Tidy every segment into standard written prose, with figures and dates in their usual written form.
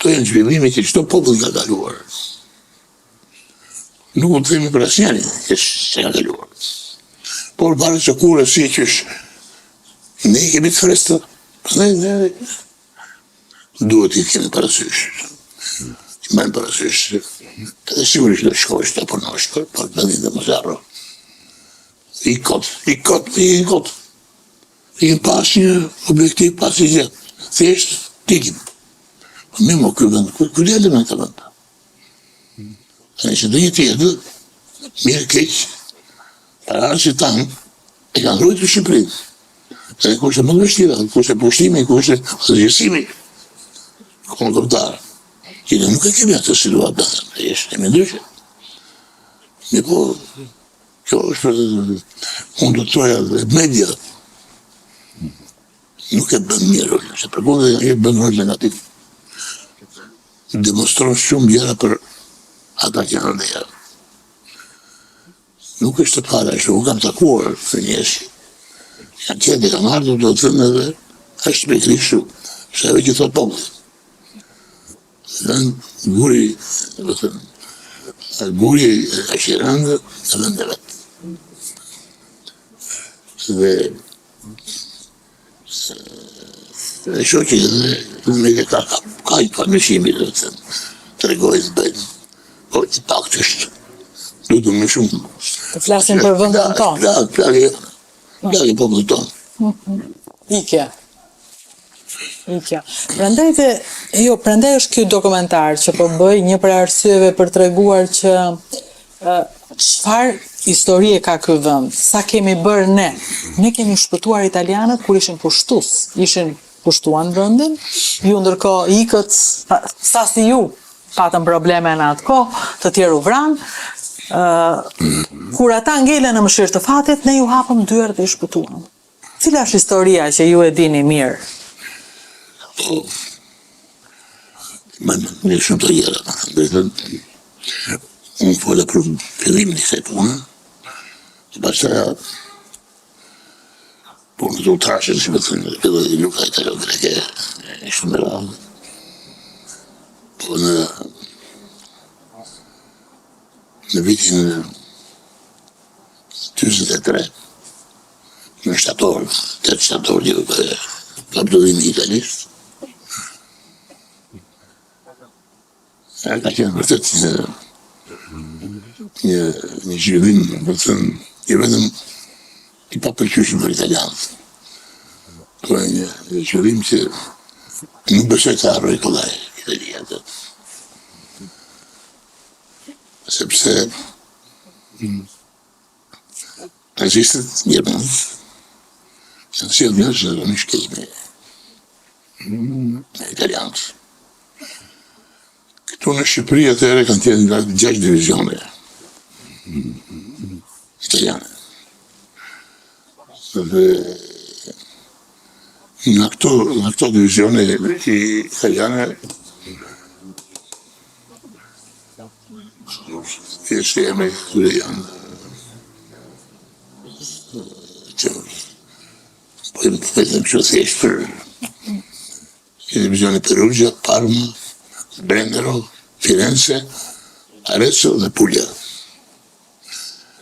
Këto janë zhvillime që çdo popull ka kaluar. Nuk mund të themi për asnjërin që ka kaluar. Por para se kur si që ne kemi të frestë, ne duhet i kemi parasysh. Që marrim parasysh, edhe sigurisht do shkosh të punosh, por vendin dhe mos harro. I kot. I pas një objektiv, pas një gjë. Thjesht tikim. Me më ky vend, ku dele me këtë vend? Që dhe një tjetë, mirë keq, para që tanë, e kanë rrujtë Shqipërinë. E kurse më vështira, kurse pushtimi, kurse zgjësimi kontërtar. Që ne nuk e kemi atë situatë, jemi ndryshe. Me po, kjo është unë do të thoja dhe media nuk e bën mirë rolin, se përkundër e bën rol negativ. Demonstron shumë gjëra për ata që janë ndërja. Nuk është të para, është u kam takuar të njerëz. Janë tjetë kam ardhur do të thënë edhe është me krishu, se ajo që thot populli. Dhe guri, do të thënë, guri e shirandë në vende vetë. Dhe shoqi edhe me ka i përmëshimi, do të thënë, të regojë të bëjnë. Po i pak të është, du të më shumë. Të flasin për vëndën tonë. Plagi popullë tonë. Ikja. Prandaj është ky dokumentar që po bëj një për arsyeve për treguar që çfarë historie ka ky vend, sa kemi bërë ne. Ne kemi shpëtuar italianët kur ishin pushtues, ishin pushtuan vendin, ju ndërkohë ikët, sa si ju patën probleme në atë kohë, të tjerë u vranë. Kur ata ngelen në mëshirë të fatit, ne ju hapëm dyert dhe i shpëtuam. Cila është historia që ju e dini mirë? Në shumë të gjera. Unë fola për fillimin e kësaj pune, që pastaj punë të utrashën, si më thënë, filloi dhe luka italo-greke, shumë e radhë. Po në vitin 43, në shtator, 8 shtator që kapitullimi italist, ka qenë vërtet një zhvillim, do të thënë, i vetëm i papërqyeshëm për italianët. Po një zhvillim që nuk besoj të harroj kollaj Italia atë. Sepse nazistët Gjermanë janë sjellë njerëz në një shkel me italianët. Këtu në Shqipëri atëherë kanë qenë 6 divizione italiane. Dhe në këto divizione italiane thjesht jemi këtyre janë që po i vetëm që thjesht për divizione Perugia, Parma, Brennero, Firenze, Arezzo dhe Puglia.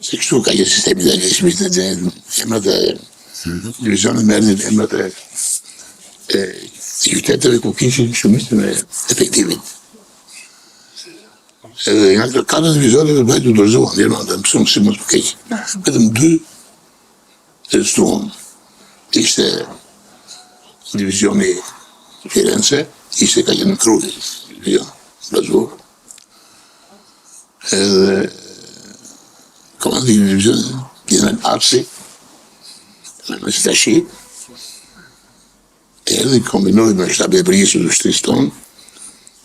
Se kështu ka një sistemi dhe njëshmit dhe emrat e divizionet me erdhin emrat e qyteteve ku kishin shumicën e efektivit. Edhe nga të 4 divizionet dhe bëjtë u dorëzuan, Gjermanë dhe mësumë si mos për keq. Vetëm 2 restuan. Ishte divizioni Firenze, ishte ka qenë Krudi, Blazur. Edhe komandin e divizionin, General Arsi, në Stashi, edhe kombinoi me shtabi e brigjes së ushtrisë tonë,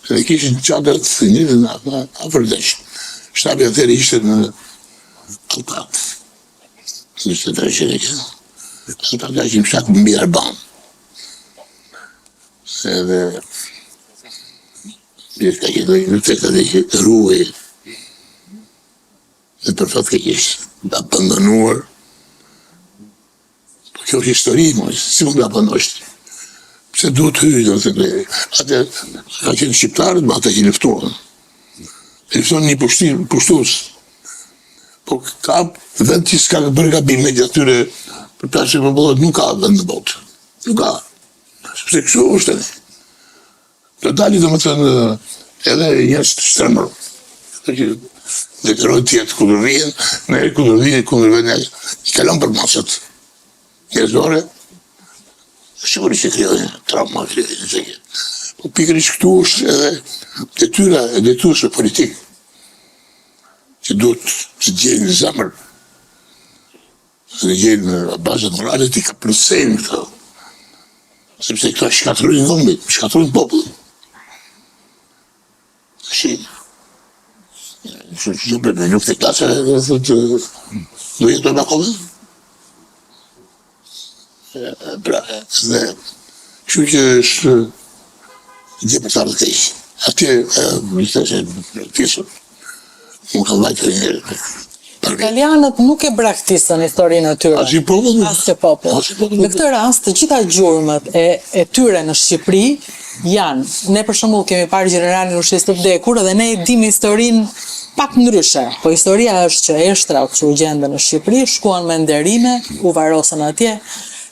dhe kishin çadër të thënjë në afër desh. Shtabi atëherë ishte në Alpat. Në 23 Alpat ka qenë fshat mbi Arban. Edhe ka qenë në tetë dhe që ruaj dhe për fat ke ishte abandonuar. Kjo është histori, si mund të abandosh Se duhet hyjë, do të thënë, atë ka qenë shqiptarët, ma ata që luftuan. Luftuan një pushtues. Po ka vend që s'ka bërë gabime gjatë atyre për plasë popullore, nuk ka vend në botë. Nuk ka. Sepse kështu është edhe. Do dali do më thënë edhe njerëz të shtremër. Deklarojnë tjetë kundërvijen, në kundërvijen i kalon për masat njerëzore, sigurisht që krijojnë trauma, krijojnë në gjegje. Po pikërisht këtu është edhe detyra e detyrueshme politikë, që duhet të gjejnë zemër, të gjejnë bazat morale të kapërcejnë këto, sepse këto shkatërrojnë vendin, shkatërrojnë popullin. Që për në luftë e klase, do jetojnë akome. Pra, dhe kështu që është gjë për tarë të keq. Atje, pjesë, nuk ka vajtë njërë. Italianët nuk e braktisën historinë e tyre. Asnjë popull. Asnjë popull. Në këtë rast, të gjitha gjurmët e tyre në Shqipëri janë, ne për shembull kemi parë gjeneralin Ushtrisë të vdekur dhe ne e dimë historinë pak ndryshe, po historia është që eshtrat që u gjendën në Shqipëri shkuan me nderime, u varosën atje.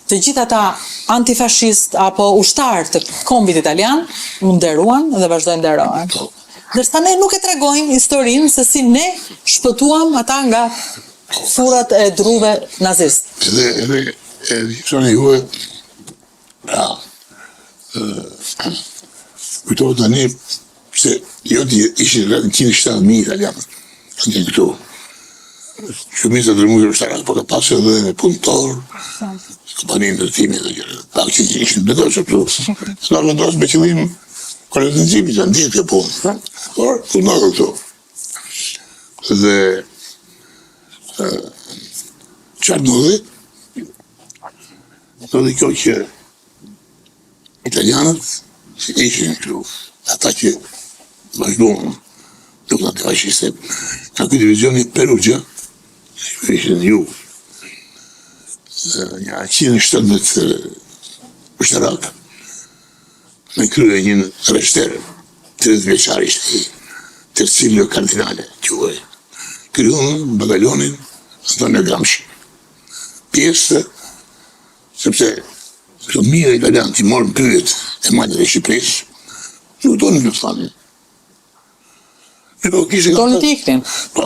Të gjithë ata antifashist apo ushtar të kombit italian u nderuan dhe vazhdojnë nderohen. Ndërsa ne nuk e tregojmë historinë se si ne shpëtuam ata nga furat e druve nazist. Edhe historia juaj, pra, kujtohet tani se jo ishin rreth 170.000 italianë. Në këtu. Shumica të dërmuar ushtarak, po ka pasur edhe punëtor, kompaninë të timit dhe gjëra. Pak që ishin vendosur këtu. S'ka vendosur me qëllim kolonizimi, janë ndjetë kjo punë. Por punohet këtu. Dhe çfarë ndodhi? Ndodhi kjo që italianët që ishin këtu, ata që vazhduan luftë antifashiste, ka ky divizioni Perugia, ishin ju, një 117 ushtarak, me krye një rreshter, 30 vjeçar ishte Tercilio Cardinale, quhej. Kryon batalionin Antonio Gramsci. Pjesë, sepse këto mijë italianë që morën pyet e majtë e Shqipërisë, nuk donin luftanin. Donin të iknin. Po,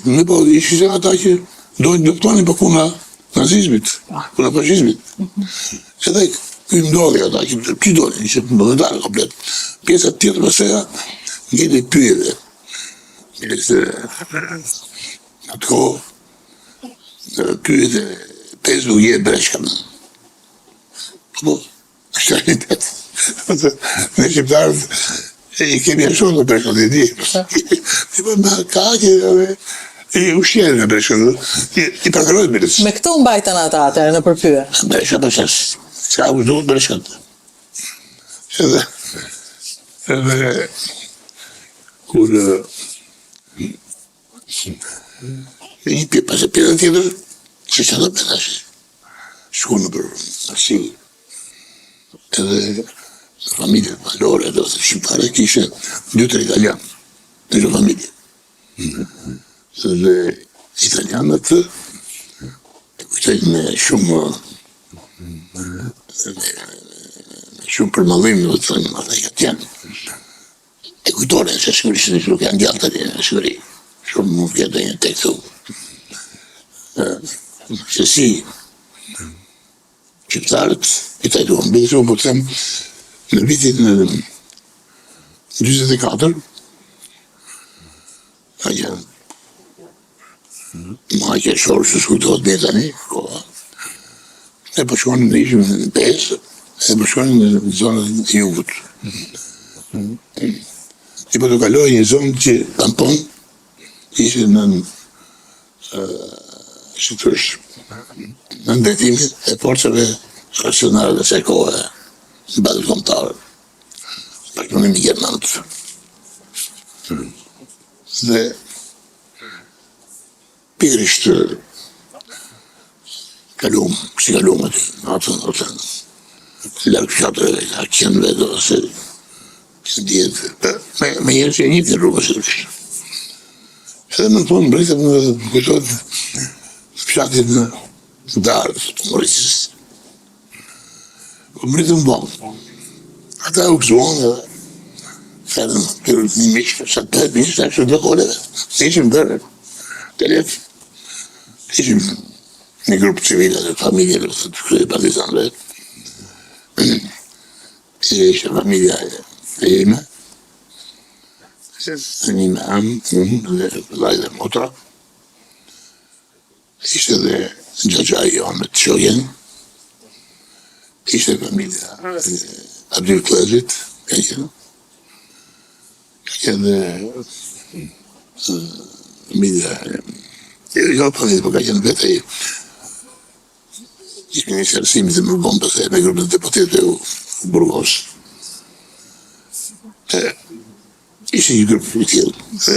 në po ishin ata që donin luftanin për puna nazizmit, puna fashizmit. Edhe ky ndodhi ata që donin, ishte mbëdhetar komplet. Pjesa tjetër pëseja ngeli pyetje. Atë kohë pyetje 5 nuk jetë breshkën. Po, është realitet. Ne shqiptarët i kemi ashtu në breshkën e di. I po me kaqe i ushqenë në breshkën. I përkërojnë mirës. Me këto mbajtën ata atëherë në përpyje? Breshkën për qes. Ska u duhet breshkën. Edhe kur një pjesë pas e pjesë tjetër, që që të përtash, shkonë për arsi, edhe familje valore, dhe të shqiptare, kishe 2-3 italianë në që familje. Dhe italianët e kujtojnë me shumë përmallim, dhe të thënë, ata i ka tjenë. E kujtore, se sigurisht nuk janë gjallë të tjenë, siguri. Shumë mund të jetë një tek këtu. Se si shqiptarët i tajtuan bitu, po të them, në vitin 24, ma që shorë që s'kujtohet me tani, e përshkonin në ishëm në pesë, e përshkonin në zonën e jugut. I po të kaloj një zonë që tampon, ishte në në ndërtimit e forcave racionale dhe se kohë në bazë kombëtare. Bashkëpunimi gjermanët. Dhe pikërisht si kalum aty, atën. larg fshatëve, ka qenë vetë ose djetë, me njerë që e një të rrugës e vishë. Edhe më thonë, mbretët më kujtojnë fshatin në darë të Morisës. Mbretën bëmë. Ata u këzuon edhe fedën për një mishë, sa të të mishë, sa të koleve. Ne ishim bërë, të letë. Ishim një grupë civile dhe familje të kërë partizanëve. Ishte familja e ime. Një me amë, dhe laj dhe motra. Ishte dhe gjagja i onë me të shojen. Ishte familja Abdul Klezit, ka qenë. Ka qenë familja, jo familja, po ka qenë vete i. Ishte një shërësimit e më bomë përse me grupën të deputetëve u Burgos. Ishte një grupë i tjelë,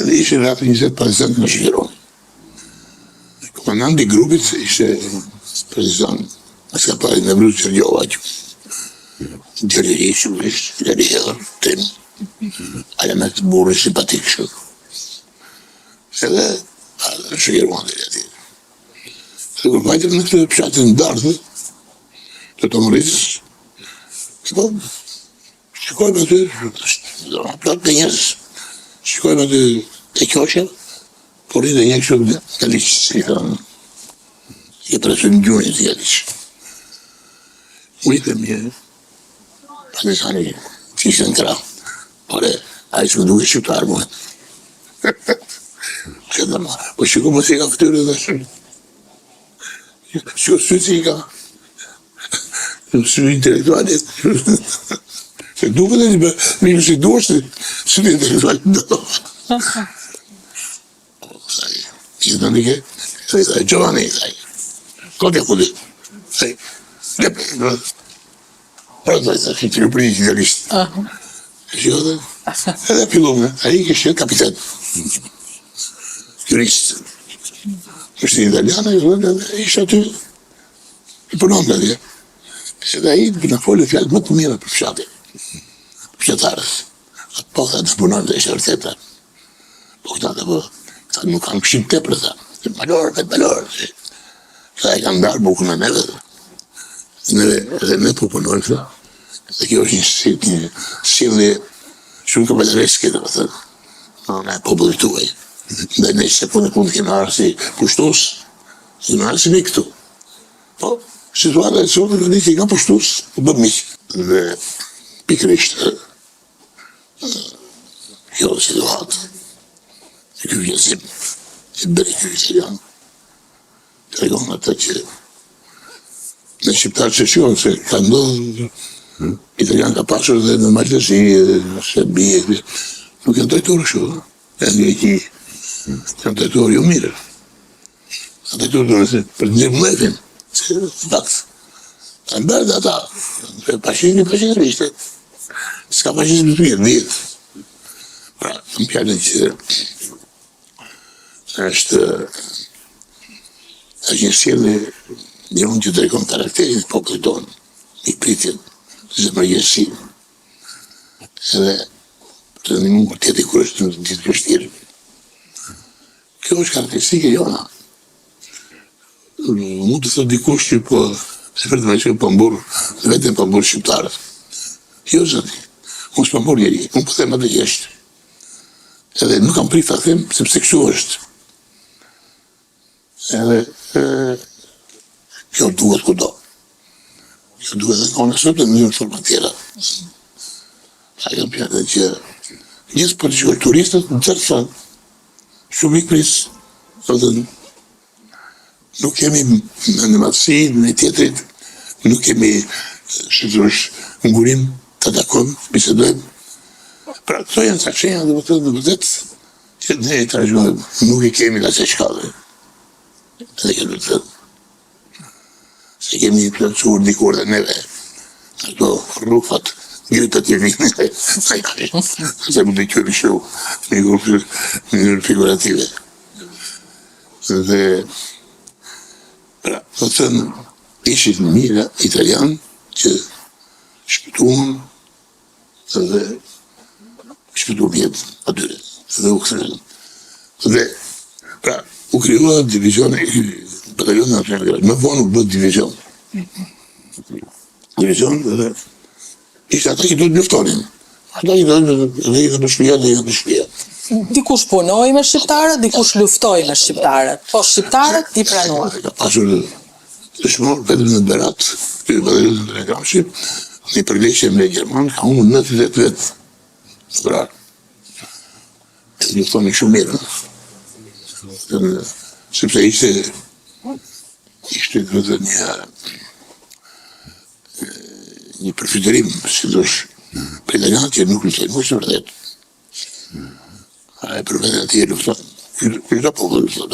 dhe ishte rrapë 20 partizan në Shqipëron. Komandant i grupit ishte partizan, më s'ka pari në Vrut Qërgjova që Gjerri Shumisht, Gjerri Hedër, Tim, Alemet burë simpatik shumë. Edhe, në Shqipëron dhe ati. Dhe kur pajtëm në këtë pshatin darthë, të të Morisës, shikojmë aty, plot të njerës, shikojmë aty të qoqe, por i dhe një kështë të liqë, si thënë, i presu në gjunit të liqë. Ujtë mje, partizani, që ishte në kra, por e, a i së duke shqiptarë mu. Që dhe ma, po shiko më si ka këtyre dhe shumë. Shiko sy si ka, sy intelektualit. Se duke dhe një mirë si duash sy intelektualit do. I të në ke, Giovanni, kote kudi. Pronto, që të rëpëri që të lishtë. Shiko dhe, edhe pillume, a i kështë kapitan. Jurist. Ishte italiana, ishte aty, i punon nga dhe. Edhe a i në folë fjallë më të mira për fshatin. Fshatarës. Atë po këta në punon dhe ishte vërteta. Po këta dhe po, këta nuk kanë këshim të për ta. Malorë, vetë malorë. Këta e kanë darë bukën në neve. Edhe ne po punojnë këta. Dhe kjo është një silje shumë kavallereske, dhe më thënë. Në popullit tuaj. Dhe ne që punë kemi arë si pushtus, si në arë si me këtu. Po, situata e sotë në një që i ka pushtus, u bëm miqë. Dhe pikrisht, kjo dhe situatë, e kjo vjezim, e bërë kjo italian, të regonë atë që në shqiptarë që shionë, se ka ndodhë, italian ka pasur dhe në Maltesi, në Serbi, nuk janë dojtorë shumë, e në Greki, janë dojtorë jo mirë. Janë dojtorë nëse për një mlefin, se fakt, kanë bërë dhe ata, pashismi ishte, s'ka pashismi të mirë, dhjetë. Pra, në pjallën që është një sjellje një unë që të rekon karakterin popullit tonë, i pritin, zemërgjësi, edhe të një mund tjeti kur është në ditë kështirë. Kjo është karakteristike jona. Mund të thot dikush që po, se për të me që pëmburë, vetëm pëmburë shqiptarët. Jo zëti, unë së pëmburë njeri, unë po them atë jeshtë. Edhe nuk kam prit të them, sepse kështu është. Edhe, kjo duhet kudo. Kjo duhet dhe në sot në një forma tjera. A kam pjatë që gjithë për që turistët në tërë thënë, shumë i prisë, thotën, nuk kemi në matësi, në tjetërit, nuk kemi shëtërush ngurim të takon, bisedojmë. Pra këto janë sa shenja dhe vërtet, që ne i trajnojmë, nuk i kemi nga se shkallë. Edhe këtë vërtet. Se kemi plëcuar dikur dhe neve, ato rrufat, gjytë të vinë, se më të kjërë shu, një njërë figurative. Dhe, pra, të thënë, ishit mira italian që shpëtuan dhe shpëtuan jetë atyre, dhe u kthyen. Dhe, pra, u krijua divizioni, batalioni nacional grad. Më vonë u bë divizion. Divizion dhe ishte ata që do të luftonin. Ata që do të në shtëpia. Dikush punoi me shqiptarët, dikush luftoi me shqiptarët. Po shqiptarët i pranuan. Ka pasur dëshmor vetëm në Berat, ky bataljon në Gramshi, një përleqje me Gjerman, ka humbur 98 vetë. Pra, luftoni shumë mirë. Sepse ishte edhe një përfytërim, si thosh, për italianët që nuk luftojnë, nuk është vërtet. Për veten e tyre luftojnë. Ky do popull lufton.